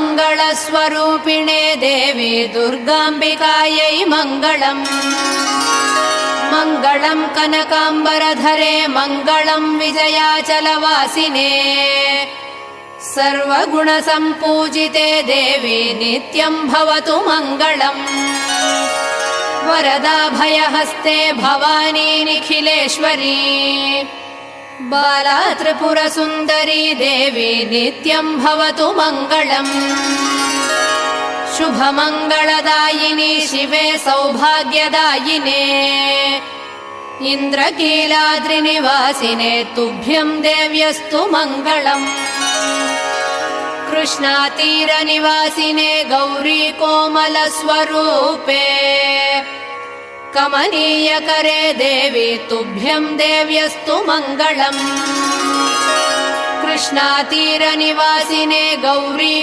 सर्वमङ्गलस्वरूपिणे देवी दुर्गाम्बिकायै मङ्गलम्। मङ्गलम् कनकाम्बरधरे मङ्गलम् विजयाचलवासिने सर्वगुणसम्पूजिते देवी नित्यम् भवतु मङ्गलम्। वरदाभयहस्ते भवानी निखिलेश्वरी बाला त्रिपुरसुन्दरी देवी नित्यम् भवतु मङ्गलम्। शुभमङ्गलदायिनी शिवे सौभाग्यदायिने इन्द्रकीलाद्रिनिवासिने तुभ्यम् देव्यस्तु मङ्गलम्। कृष्णातीरनिवासिने गौरी कोमलस्वरूपे कमनीयकरे देवी तुभ्यम् देव्यस्तु मङ्गलम्। कृष्णातीरनिवासिने गौरी